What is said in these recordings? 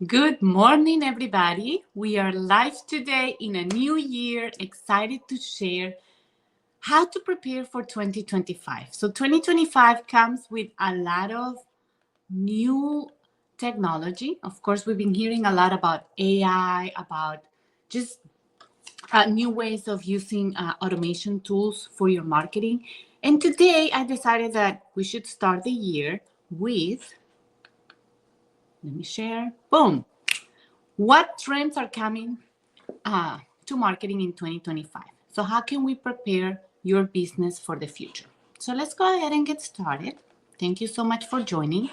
Good morning, everybody. We are live today in a new year, excited to share how to prepare for 2025. So, 2025 comes with a lot of new technology. Of course, we've been hearing a lot about AI, about just new ways of using automation tools for your marketing. And today I decided that we should start the year with, let me share, boom. What trends are coming to marketing in 2025? So, how can we prepare your business for the future? So, let's go ahead and get started. Thank you so much for joining.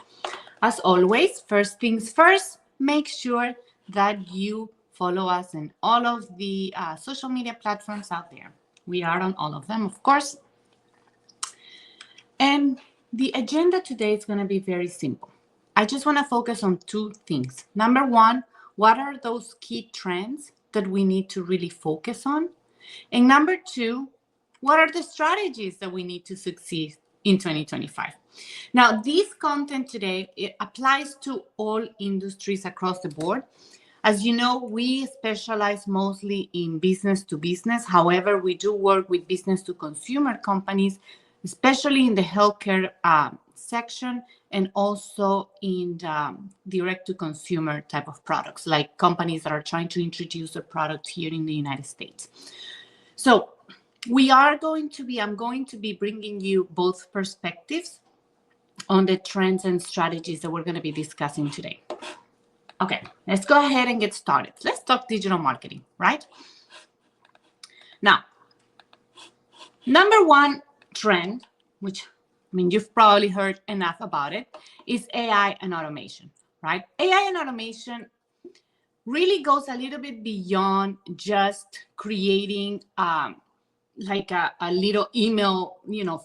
As always, first things first, make sure that you follow us in all of the social media platforms out there. We are on all of them, of course. And the agenda today is going to be very simple. I just want to focus on two things. Number one, what are those key trends that we need to really focus on? And number two, what are the strategies that we need to succeed in 2025? Now, this content today, it applies to all industries across the board. As you know, we specialize mostly in business to business. However, we do work with business to consumer companies, especially in the healthcare section and also in direct to consumer type of products, like companies that are trying to introduce a product here in the United States. So I'm going to be bringing you both perspectives on the trends and strategies that we're going to be discussing today. Okay, let's go ahead and get started. Let's talk digital marketing, right? Now, number one trend, which you've probably heard enough about it, is AI and automation, right? AI and automation really goes a little bit beyond just creating like a little email,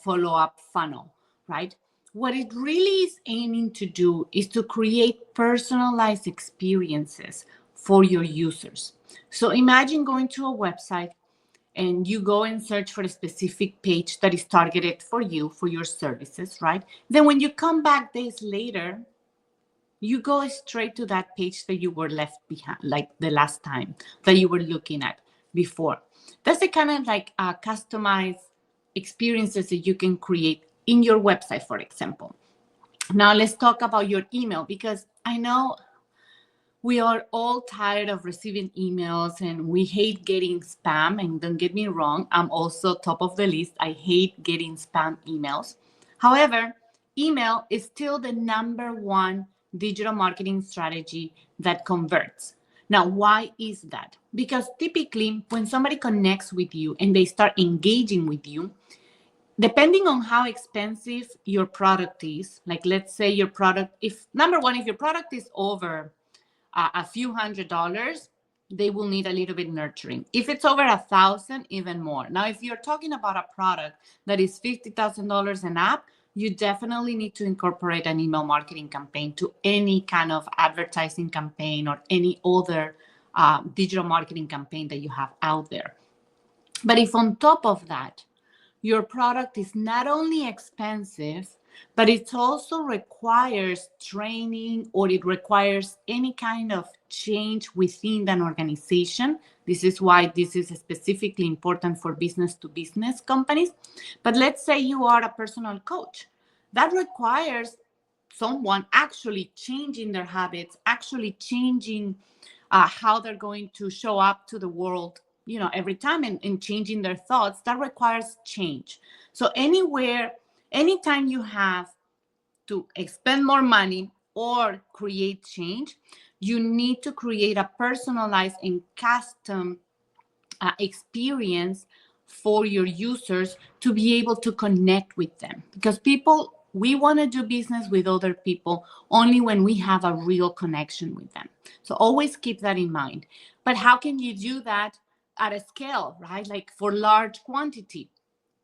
follow-up funnel, right? What it really is aiming to do is to create personalized experiences for your users. So imagine going to a website and you go and search for a specific page that is targeted for you, for your services, right? Then when you come back days later, you go straight to that page that you were left behind, like the last time that you were looking at before. That's the kind of like customized experiences that you can create in your website, for example. Now let's talk about your email, because I know we are all tired of receiving emails and we hate getting spam. And don't get me wrong, I'm also top of the list. I hate getting spam emails. However, email is still the number one digital marketing strategy that converts. Now, why is that? Because typically when somebody connects with you and they start engaging with you, depending on how expensive your product is, like let's say your product, if your product is over a few $100s, they will need a little bit nurturing. If it's over 1,000, even more. Now, if you're talking about a product that is $50,000 and up, you definitely need to incorporate an email marketing campaign to any kind of advertising campaign or any other digital marketing campaign that you have out there. But if on top of that, your product is not only expensive, but it also requires training or it requires any kind of change within an organization. This is why this is specifically important for business to business companies. But let's say you are a personal coach. That requires someone actually changing their habits, actually changing how they're going to show up to the world, every time, and changing their thoughts. That requires change. So anytime you have to expend more money or create change, you need to create a personalized and custom experience for your users to be able to connect with them. Because we want to do business with other people only when we have a real connection with them. So always keep that in mind. But how can you do that at a scale, right? Like for large quantity?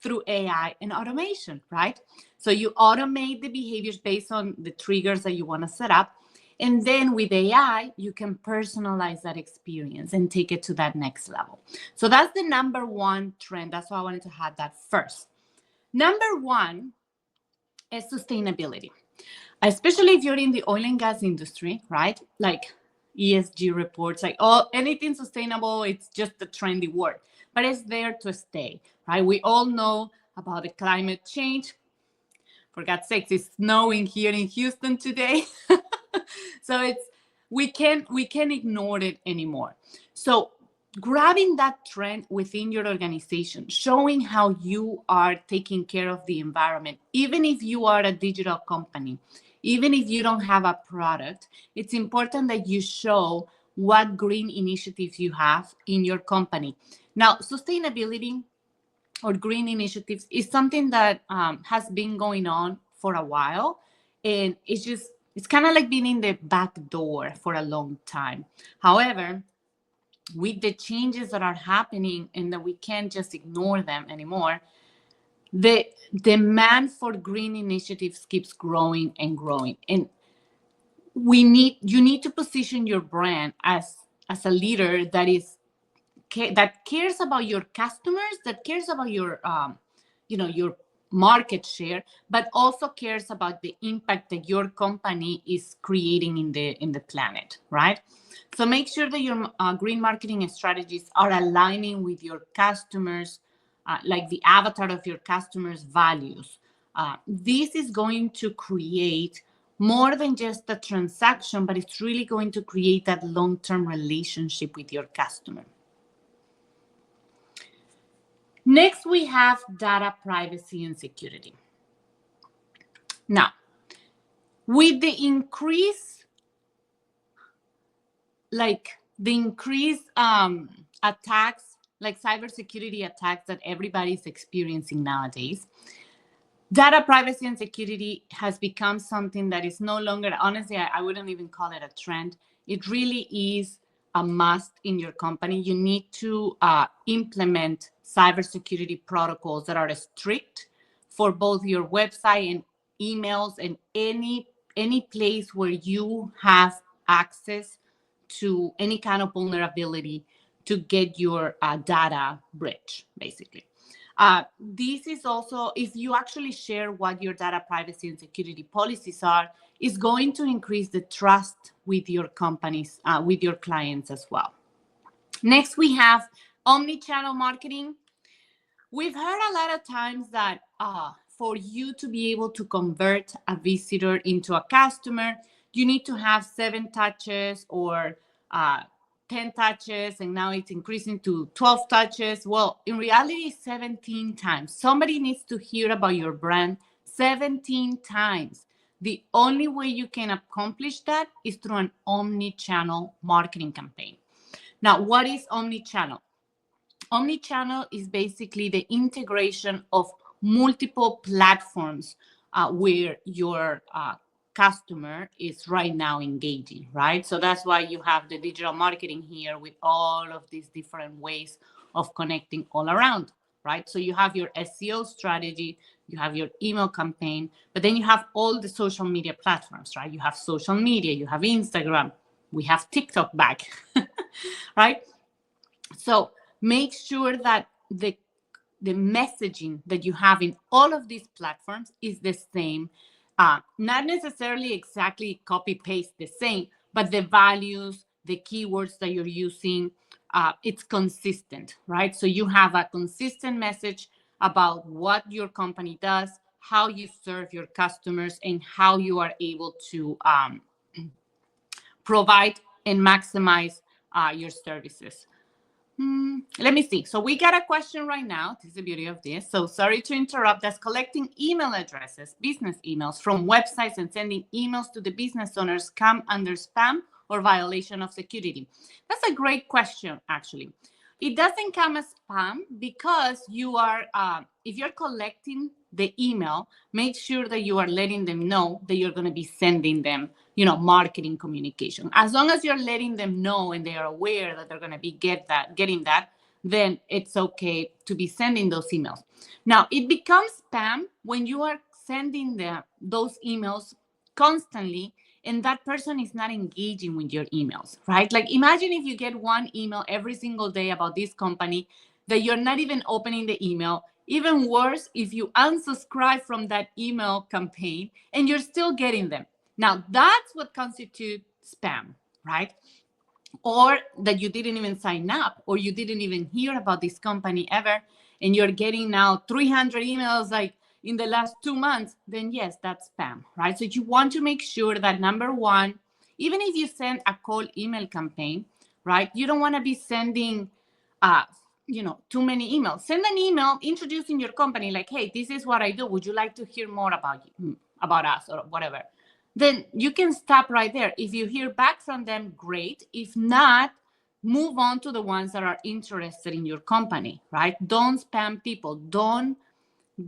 Through AI and automation, right? So you automate the behaviors based on the triggers that you want to set up. And then with AI, you can personalize that experience and take it to that next level. So that's the number one trend. That's why I wanted to have that first. Number one is sustainability, especially if you're in the oil and gas industry, right? Like ESG reports, like all anything sustainable, it's just a trendy word, but it's there to stay, right? We all know about the climate change. For God's sakes, it's snowing here in Houston today. So we can't ignore it anymore. So grabbing that trend within your organization, showing how you are taking care of the environment, even if you are a digital company, even if you don't have a product, it's important that you show what green initiatives you have in your company. Now, sustainability or green initiatives is something that has been going on for a while, and it's kind of like being in the back door for a long time. However, with the changes that are happening and that we can't just ignore them anymore, the demand for green initiatives keeps growing and growing. And you need to position your brand as a leader that cares about your customers, that cares about your market share, but also cares about the impact that your company is creating in the planet, right? So make sure that your green marketing strategies are aligning with your customers, like the avatar of your customers' values. This is going to create more than just a transaction, but it's really going to create that long-term relationship with your customer. Next, we have data privacy and security. Now, with the increased attacks, like cybersecurity attacks that everybody's experiencing nowadays, data privacy and security has become something that is no longer, honestly, I wouldn't even call it a trend. It really is a must in your company. You need to implement cybersecurity protocols that are strict for both your website and emails and any place where you have access to any kind of vulnerability to get your data breach, basically. This is also, if you actually share what your data privacy and security policies are, is going to increase the trust with your companies, with your clients as well. Next, we have omni-channel marketing. We've heard a lot of times that for you to be able to convert a visitor into a customer, you need to have 7 touches or 10 touches, and now it's increasing to 12 touches. Well, in reality, 17 times. Somebody needs to hear about your brand 17 times. The only way you can accomplish that is through an omni-channel marketing campaign. Now, what is omni-channel? Omnichannel is basically the integration of multiple platforms where your customer is right now engaging, right? So that's why you have the digital marketing here with all of these different ways of connecting all around, right? So you have your SEO strategy, you have your email campaign, but then you have all the social media platforms, right? You have social media, you have Instagram, we have TikTok back, right? So make sure that the messaging that you have in all of these platforms is the same. Not necessarily exactly copy paste the same, but the values, the keywords that you're using, it's consistent, right? So you have a consistent message about what your company does, how you serve your customers, and how you are able to provide and maximize your services. Let me see. So we got a question right now. This is the beauty of this. So sorry to interrupt. That's collecting email addresses, business emails from websites and sending emails to the business owners come under spam or violation of security. That's a great question, actually. It doesn't come as spam because you are, if you're collecting the email, make sure that you are letting them know that you're going to be sending them, marketing communication. As long as you're letting them know and they are aware that they're going to be getting that, then it's okay to be sending those emails. Now, it becomes spam when you are sending those emails constantly and that person is not engaging with your emails, right? Like imagine if you get one email every single day about this company that you're not even opening the email. Even worse, if you unsubscribe from that email campaign and you're still getting them. Now, that's what constitutes spam, right? or that you didn't even sign up, or you didn't even hear about this company ever, and you're getting now 300 emails like in the last 2 months, then yes, that's spam, right? So you want to make sure that number one, even if you send a cold email campaign, right, you don't want to be sending uh, too many emails. Send an email introducing your company, like, hey, this is what I do. Would you like to hear more about us or whatever? Then you can stop right there. If you hear back from them, great. If not, move on to the ones that are interested in your company, right? Don't spam people. Don't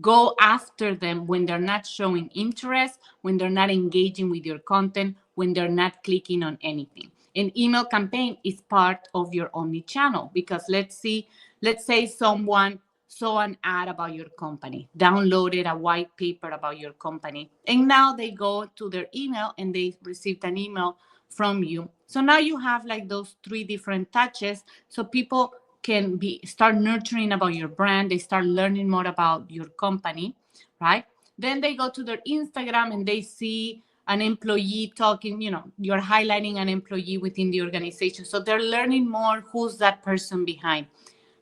go after them when they're not showing interest, when they're not engaging with your content, when they're not clicking on anything. An email campaign is part of your omni-channel, because let's say someone saw an ad about your company, downloaded a white paper about your company, and now they go to their email and they received an email from you. So now you have like those three different touches, so people can start nurturing about your brand. They start learning more about your company, right? Then they go to their Instagram and they see an employee talking, you're highlighting an employee within the organization. So they're learning more who's that person behind.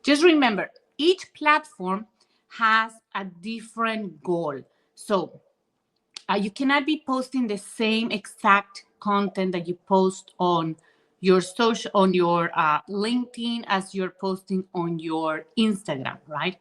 Just remember, each platform has a different goal. So you cannot be posting the same exact content that you post on your LinkedIn as you're posting on your Instagram, right?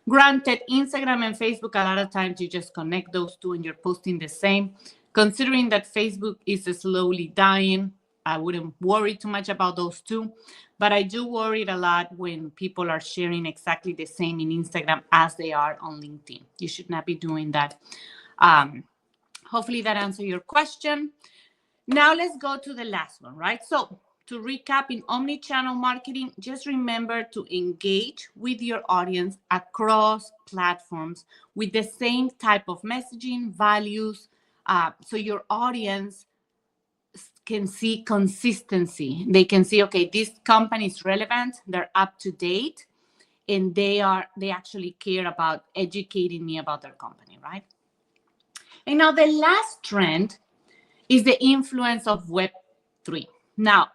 Granted, Instagram and Facebook, a lot of times you just connect those two and you're posting the same. Considering that Facebook is slowly dying, I wouldn't worry too much about those two, but I do worry a lot when people are sharing exactly the same in Instagram as they are on LinkedIn. You should not be doing that. Hopefully that answers your question. Now let's go to the last one, right? So to recap, in omni-channel marketing, just remember to engage with your audience across platforms with the same type of messaging, values, so your audience can see consistency. They can see, okay, this company is relevant, they're up to date, and they actually care about educating me about their company, right? And now the last trend is the influence of Web3. Now,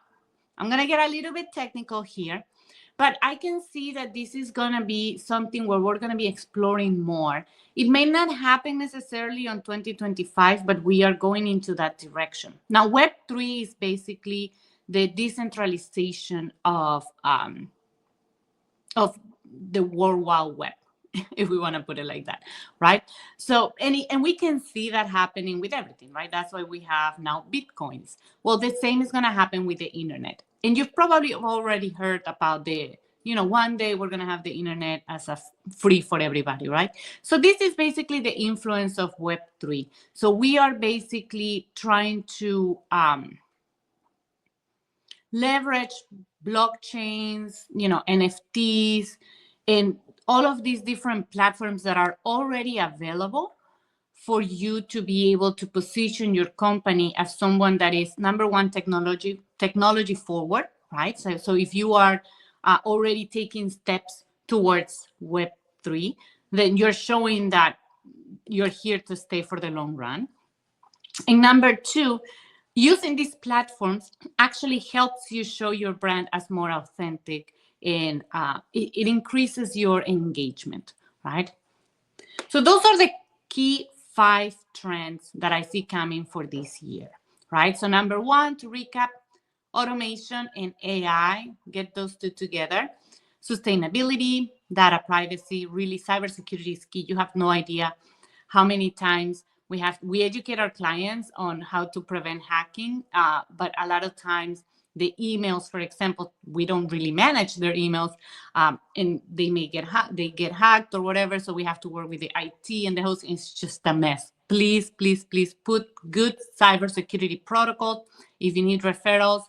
I'm going to get a little bit technical here, but I can see that this is going to be something where we're going to be exploring more. It may not happen necessarily on 2025, but we are going into that direction. Now, Web3 is basically the decentralization of the World Wide Web, if we want to put it like that, right? So, and we can see that happening with everything, right? That's why we have now Bitcoins. Well, the same is going to happen with the internet. And you've probably already heard about one day we're going to have the internet as a free for everybody, right? So this is basically the influence of Web3. So we are basically trying to leverage blockchains, NFTs, and all of these different platforms that are already available for you to be able to position your company as someone that is, number one, technology forward, right? So if you are already taking steps towards Web3, then you're showing that you're here to stay for the long run. And number two, using these platforms actually helps you show your brand as more authentic, and it increases your engagement, right? So those are the key 5 trends that I see coming for this year, right? So number one, to recap, automation and AI, get those two together. Sustainability, data privacy, really cybersecurity is key. You have no idea how many times we educate our clients on how to prevent hacking, but a lot of times the emails, for example, we don't really manage their emails, and they may get hacked or whatever. So we have to work with the IT and the host. It's just a mess. Please, please, please put good cybersecurity protocols. If you need referrals,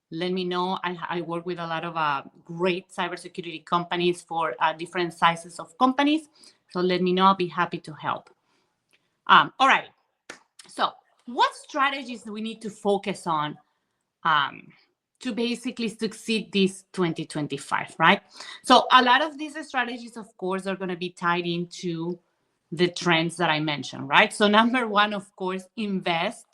let me know. I work with a lot of great cybersecurity companies for different sizes of companies. So let me know. I'll be happy to help. All right. So what strategies do we need to focus on to basically succeed this 2025, right? So a lot of these strategies, of course, are going to be tied into the trends that I mentioned, right? So number one, of course, invest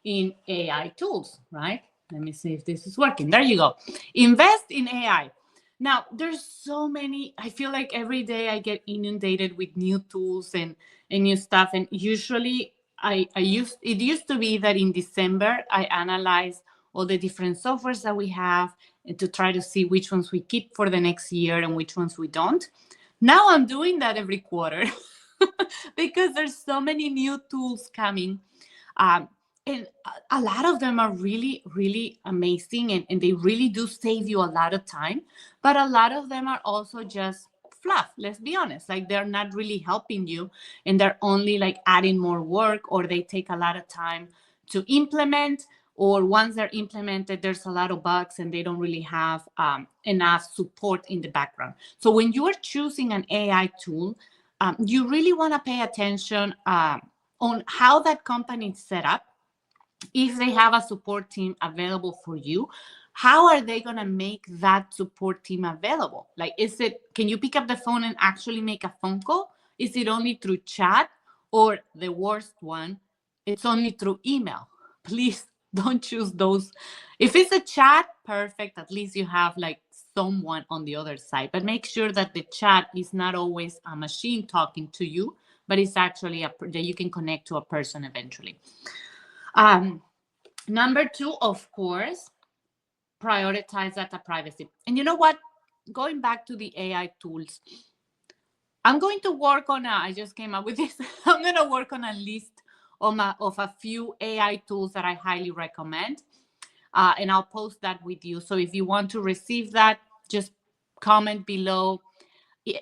in AI tools, right? Let me see if this is working. There you go. Invest in AI. Now, there's so many. I feel like every day I get inundated with new tools and new stuff. And usually it used to be that in December, I analyze all the different softwares that we have and to try to see which ones we keep for the next year and which ones we don't. Now I'm doing that every quarter because there's so many new tools coming. Um, and a lot of them are really, really amazing, and they really do save you a lot of time. But a lot of them are also just fluff, let's be honest. Like, they're not really helping you, and they're only like adding more work, or they take a lot of time to implement. Or once they're implemented, there's a lot of bugs and they don't really have enough support in the background. So when you are choosing an AI tool, you really want to pay attention on how that company is set up. If they have a support team available for you, how are they going to make that support team available? Like, can you pick up the phone and actually make a phone call? Is it only through chat? Or the worst one, it's only through email? Please don't choose those. If it's a chat, perfect. At least you have like someone on the other side. But make sure that the chat is not always a machine talking to you, but it's actually that you can connect to a person eventually. Number 2, of course, prioritize data privacy. And you know what? Going back to the AI tools, I'm going to work on I just came up with this. I'm going to work on a list of a few AI tools that I highly recommend. And I'll post that with you. So if you want to receive that, just comment below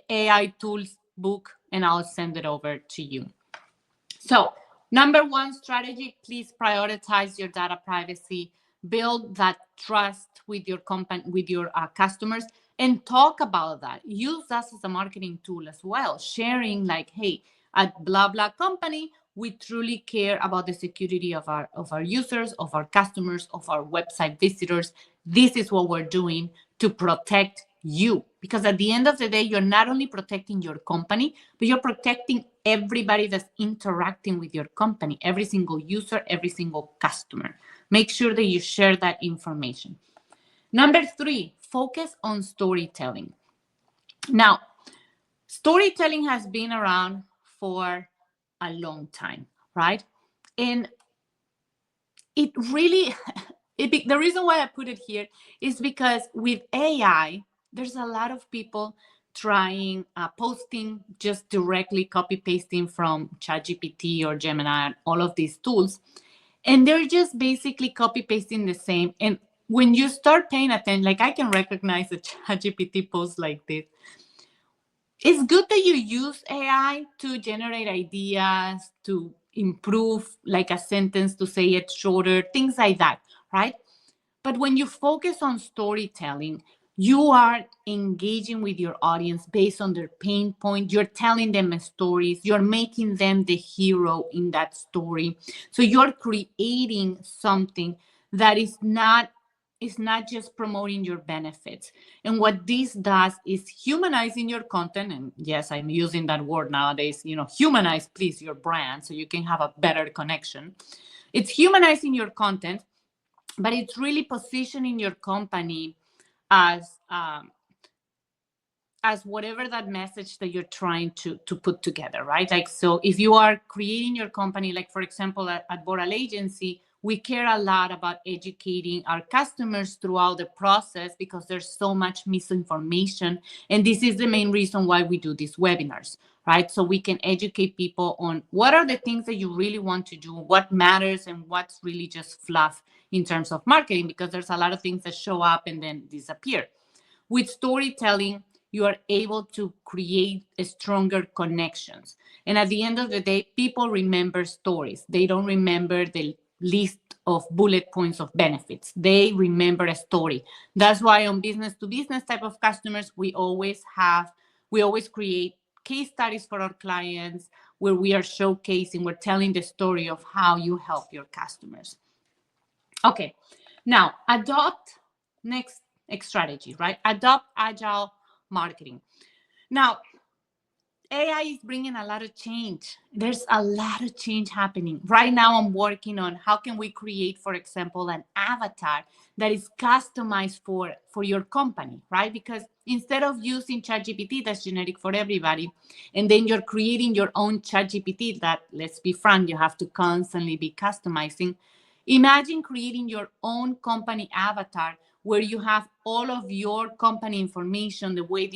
AI tools book, and I'll send it over to you. So number 1 strategy, please prioritize your data privacy. Build that trust with your company, with your customers, and talk about that. Use us as a marketing tool as well, sharing like, hey, at blah blah company, we truly care about the security of our users, of our customers, of our website visitors. This is what we're doing to protect you. Because at the end of the day, you're not only protecting your company, but you're protecting everybody that's interacting with your company, every single user, every single customer. Make sure that you share that information. Number 3, focus on storytelling. Now, storytelling has been around for a long time, right? And it really, the reason why I put it here is because with AI, there's a lot of people trying posting, just directly copy pasting from ChatGPT or Gemini and all of these tools, and they're just basically copy pasting the same. And when you start paying attention, like, I can recognize a ChatGPT post like this. It's good that you use AI to generate ideas, to improve like a sentence, to say it shorter, things like that, right? But when you focus on storytelling, you are engaging with your audience based on their pain point. You're telling them stories. You're making them the hero in that story. So you're creating something that is not just promoting your benefits. And what this does is humanizing your content. And yes, I'm using that word nowadays, humanize, please, your brand so you can have a better connection. It's humanizing your content, but it's really positioning your company as whatever that message that you're trying to put together, right? Like, so if you are creating your company, like for example, at Boral Agency, we care a lot about educating our customers throughout the process because there's so much misinformation. And this is the main reason why we do these webinars, right? So we can educate people on what are the things that you really want to do, what matters, and what's really just fluff in terms of marketing, because there's a lot of things that show up and then disappear. With storytelling, you are able to create stronger connections. And at the end of the day, people remember stories. They don't remember the list of bullet points of benefits. They remember a story. That's why on business to business type of customers, we always create case studies for our clients where we are showcasing, we're telling the story of how you help your customers. Okay, now adopt next strategy, right? Adopt agile marketing. Now, AI is bringing a lot of change. There's a lot of change happening. Right now, I'm working on how can we create, for example, an avatar that is customized for your company, right? Because instead of using ChatGPT that's generic for everybody, and then you're creating your own ChatGPT that, let's be frank, you have to constantly be customizing. Imagine creating your own company avatar where you have all of your company information, the way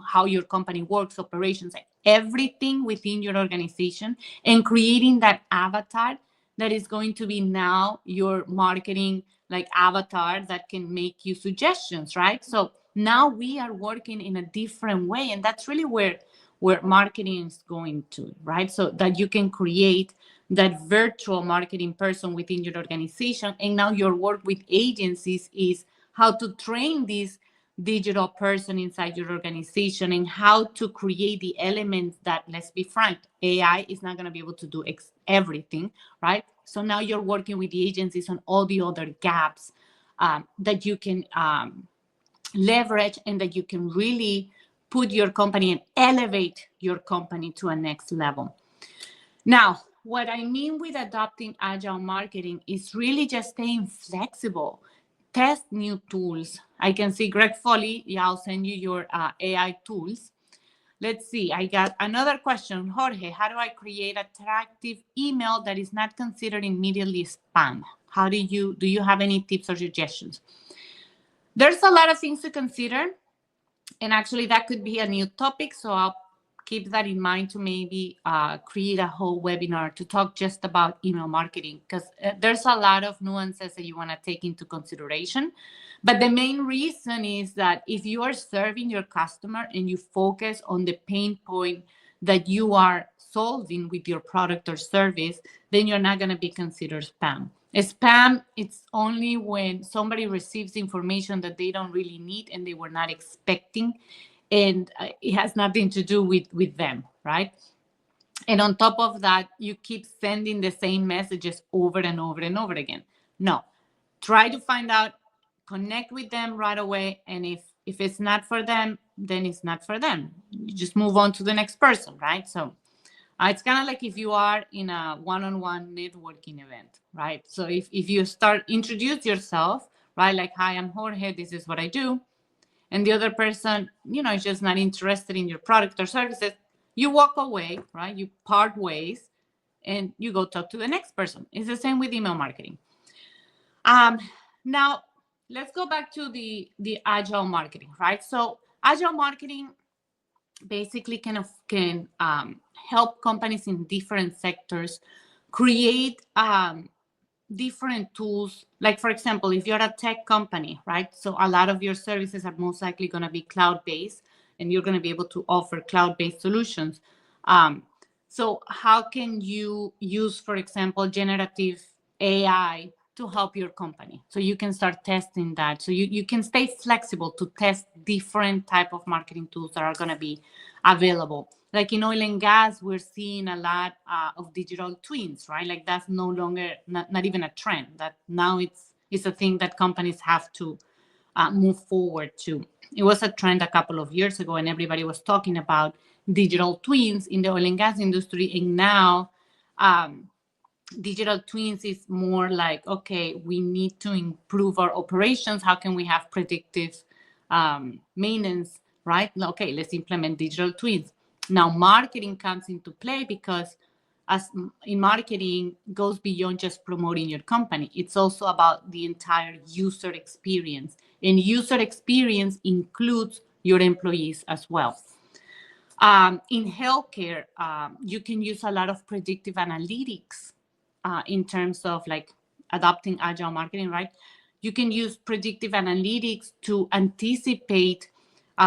how your company works, operations, like everything within your organization, and creating that avatar that is going to be now your marketing like avatar that can make you suggestions, right? So now we are working in a different way, and that's really where marketing is going to, right? So that you can create that virtual marketing person within your organization, and now your work with agencies is how to train this digital person inside your organization and how to create the elements that, let's be frank, AI is not going to be able to do everything, right? So now you're working with the agencies on all the other gaps that you can leverage, and that you can really put your company and elevate your company to a next level. Now, what I mean with adopting agile marketing is really just staying flexible. Test new tools. I can see Greg Foley. Yeah, I'll send you your AI tools. Let's see. I got another question. Jorge, how do I create attractive email that is not considered immediately spam? How do you have any tips or suggestions? There's a lot of things to consider. And actually, that could be a new topic. So I'll keep that in mind to maybe create a whole webinar to talk just about email marketing, because there's a lot of nuances that you want to take into consideration. But the main reason is that if you are serving your customer and you focus on the pain point that you are solving with your product or service, then you're not going to be considered spam. Spam, it's only when somebody receives information that they don't really need and they were not expecting, and it has nothing to do with them, right? And on top of that, you keep sending the same messages over and over and over again. No, try to find out, connect with them right away, and if it's not for them, then it's not for them. You just move on to the next person, right? So it's kind of like if you are in a one-on-one networking event, right? So if you start, introduce yourself, right? Like, hi, I'm Jorge, this is what I do. And the other person, is just not interested in your product or services, you walk away, right? You part ways and you go talk to the next person. It's the same with email marketing. Now, let's go back to the agile marketing, right? So agile marketing basically can help companies in different sectors create different tools. Like, for example, if you're a tech company, right? So a lot of your services are most likely going to be cloud-based, and you're going to be able to offer cloud-based solutions. So how can you use, for example, generative AI to help your company? So you can start testing that. So you can stay flexible to test different type of marketing tools that are going to be available. Like in oil and gas, we're seeing a lot of digital twins, right? Like that's no longer, not even a trend. That now it's a thing that companies have to move forward to. It was a trend a couple of years ago, and everybody was talking about digital twins in the oil and gas industry. And now digital twins is more like, okay, we need to improve our operations. How can we have predictive maintenance, right? Okay, let's implement digital twins. Now marketing comes into play, because as in marketing goes beyond just promoting your company. It's also about the entire user experience, and user experience includes your employees as well. In healthcare, you can use a lot of predictive analytics in terms of like adopting agile marketing, right? You can use predictive analytics to anticipate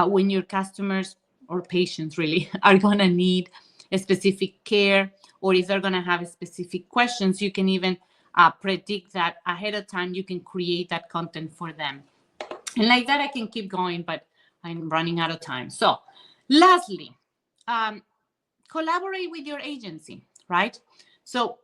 when your customers or patients really are going to need a specific care, or if they're going to have specific questions. You can even predict that ahead of time. You can create that content for them. And like that, I can keep going, but I'm running out of time. So lastly, collaborate with your agency, right? So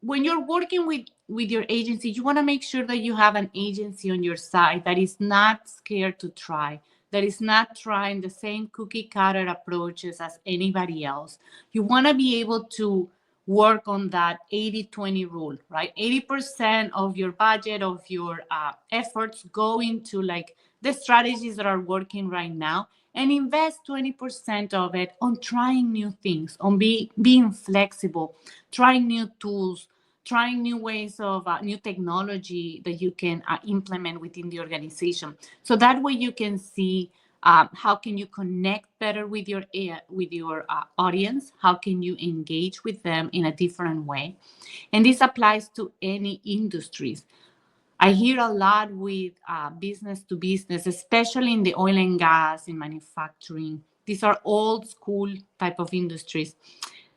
when you're working with your agency, you want to make sure that you have an agency on your side that is not scared to try, that is not trying the same cookie cutter approaches as anybody else. You want to be able to work on that 80-20 rule, right? 80% of your budget, of your efforts go into like the strategies that are working right now, and invest 20% of it on trying new things, on being flexible, trying new tools, trying new ways of new technology that you can implement within the organization. So that way you can see how can you connect better with your audience, how can you engage with them in a different way. And this applies to any industries. I hear a lot with business to business, especially in the oil and gas, in manufacturing. These are old school type of industries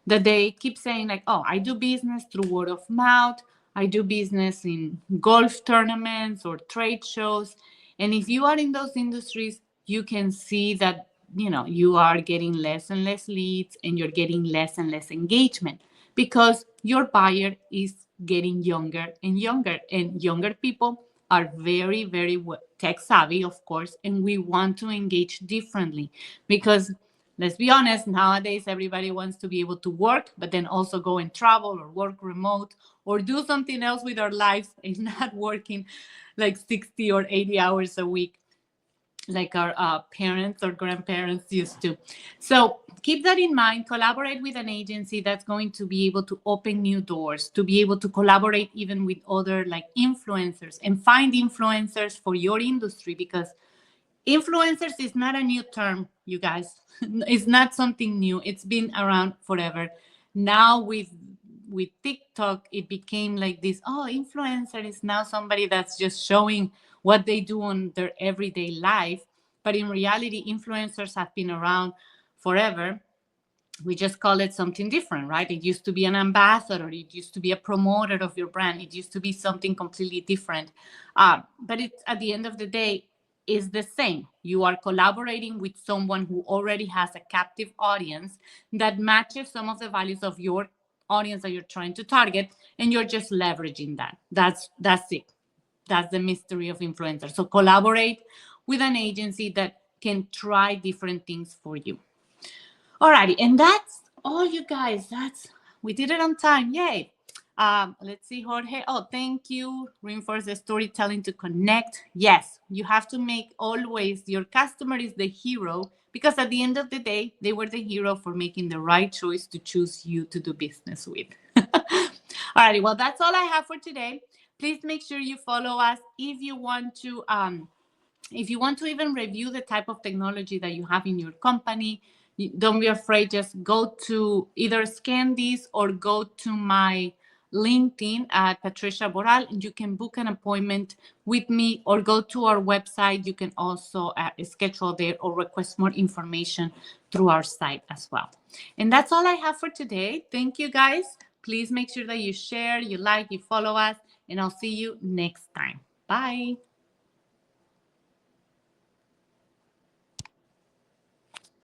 that they keep saying like, oh, I do business through word of mouth. I do business in golf tournaments or trade shows. And if you are in those industries, you can see that, you are getting less and less leads and you're getting less and less engagement because your buyer is getting younger and younger, and younger people are very, very tech savvy, of course, and we want to engage differently because let's be honest, nowadays everybody wants to be able to work, but then also go and travel or work remote or do something else with our lives and not working like 60 or 80 hours a week like our parents or grandparents used to. So keep that in mind. Collaborate with an agency that's going to be able to open new doors, to be able to collaborate even with other like influencers, and find influencers for your industry, because influencers is not a new term, you guys. It's not something new. It's been around forever. Now with TikTok, it became like this, oh, influencer is now somebody that's just showing what they do on their everyday life. But in reality, influencers have been around forever. We just call it something different, right? It used to be an ambassador. It used to be a promoter of your brand. It used to be something completely different. But it's, at the end of the day, is the same. You are collaborating with someone who already has a captive audience that matches some of the values of your audience that you're trying to target, and you're just leveraging that. That's it. That's the mystery of influencers. So collaborate with an agency that can try different things for you. Alrighty, and that's all, you guys. We did it on time. Yay. Let's see, Jorge. Oh, thank you. Reinforce the storytelling to connect. Yes, you have to make always your customer is the hero, because at the end of the day, they were the hero for making the right choice to choose you to do business with. Alrighty, well, that's all I have for today. Please make sure you follow us if you want to. If you want to even review the type of technology that you have in your company, don't be afraid. Just go to either scan this or go to my LinkedIn at Patricia Boral, and you can book an appointment with me, or go to our website. You can also schedule there or request more information through our site as well. And that's all I have for today. Thank you, guys. Please make sure that you share, you like, you follow us, and I'll see you next time. Bye.